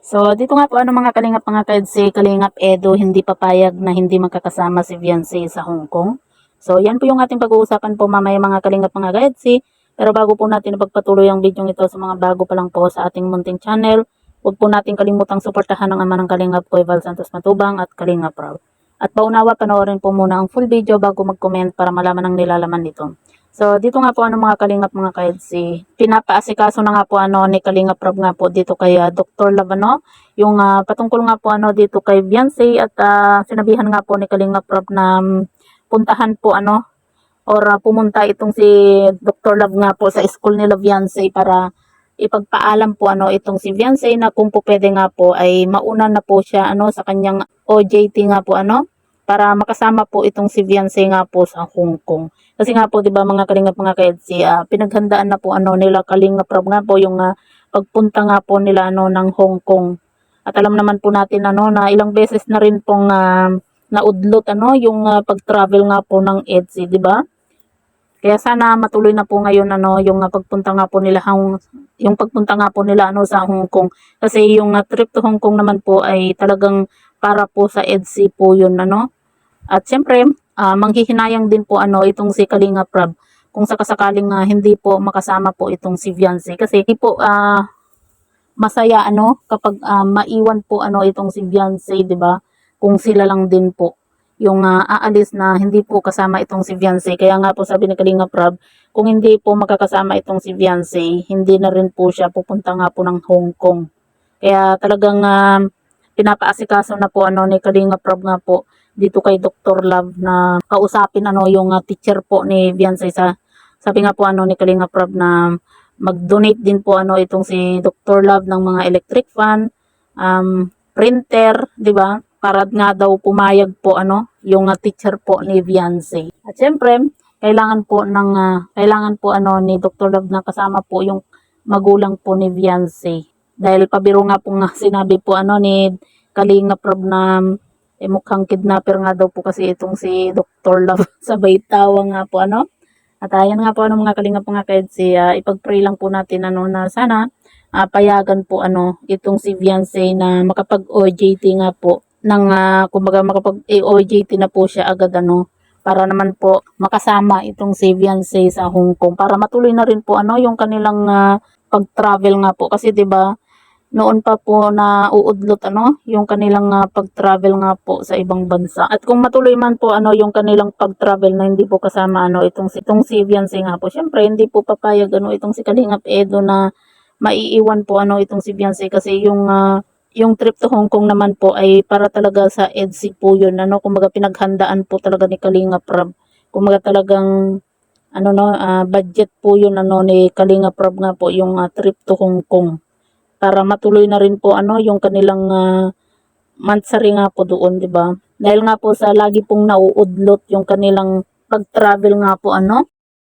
So, dito nga po mga kalingap mga kaid, si Kalingap Edo hindi papayag na hindi magkakasama si Beyonce sa Hong Kong. So, yan po yung ating pag-uusapan po mamaya mga kalingap mga kaid. Pero bago po natin ipagpatuloy ang video ito sa mga bago pa lang po sa ating munting channel, huwag po natin kalimutang suportahan ng ama ng Kalingap ko, Val Santos Matubang at Kalingap Rob. At paunawa, panoorin po muna ang full video bago mag-comment para malaman ang nilalaman nito. So, dito nga po mga kalingap mga kaedsi, pinapaasikaso na nga po ni Kalingap Rob nga po dito kay Dr. Labano, yung patungkol nga po dito kay Beyonce at sinabihan nga po ni Kalingap Rob na puntahan po or pumunta itong si Dr. Love nga po sa school nila Beyonce para ipagpaalam po itong si Beyonce na kung po pwede nga po ay mauna na po siya sa kanyang OJT nga po para makasama po itong si Beyonce nga po sa Hong Kong. Kasi nga po 'di ba mga kalingap mga kaedsi, pinaghandaan na po nila Kalingap Rob nga po yung pagpunta nga po nila ng Hong Kong. At alam naman po natin na ilang beses na rin pong naudlot yung pag-travel nga po ng EDSI, 'di ba? Kaya sana matuloy na po ngayon yung pagpunta nga po nila yung pagpunta nga po nila sa Hong Kong. Kasi yung trip to Hong Kong naman po ay talagang para po sa EDSI po yun At siyempre, manghihinayang din po itong si Kalingap Rob kung sakasakaling hindi po makasama po itong si Beyonce. Kasi hindi po masaya kapag maiwan po itong si Beyonce, 'di ba? Kung sila lang din po yung aalis na hindi po kasama itong si Beyonce. Kaya nga po sabi ni Kalingap Rob, kung hindi po makakasama itong si Beyonce, hindi na rin po siya pupunta nga po ng Hong Kong. Kaya talagang pinapaasikaso na po ni Kalingap Rob nga po dito kay Dr. Love na kausapin yung teacher po ni Beyonce sabi nga po ni Kalingap Rob na mag-donate din po itong si Dr. Love ng mga electric fan, printer, 'di ba? Para nga daw pumayag po yung teacher po ni Beyonce. At syempre, kailangan po ni Dr. Love na kasama po yung magulang po ni Beyonce. Dahil pabiro nga po sinabi po ni Kalingap Rob na mukhang kidnapper nga daw po kasi itong si Dr. Love. Sabay tawa nga po At ayan nga po mga kalingap mga kaedsi, ipag-pray lang po natin na sana payagan po itong si Beyonce na makapag-OJT nga po ng kumbaga makapag-OJT na po siya agad para naman po makasama itong si Beyonce sa Hong Kong para matuloy na rin po yung kanilang pag-travel nga po kasi 'di ba noon pa po na uudlot yung kanilang pag-travel nga po sa ibang bansa. At kung matuloy man po yung kanilang pag-travel na hindi po kasama itong si Beyonce nga po. Syempre hindi po papayag itong si Kalingap Edo na maiiwan po itong si Beyonce kasi yung trip to Hong Kong naman po ay para talaga sa EDSI po yun kumbaga pinaghandaan po talaga ni Kalingap Rob. Kumbaga talagang budget po yun ni Kalingap Rob nga po yung trip to Hong Kong para matuloy na rin po yung kanilang mansari nga po doon, 'di ba? Dahil nga po sa lagi pong nauudlot yung kanilang pag-travel nga po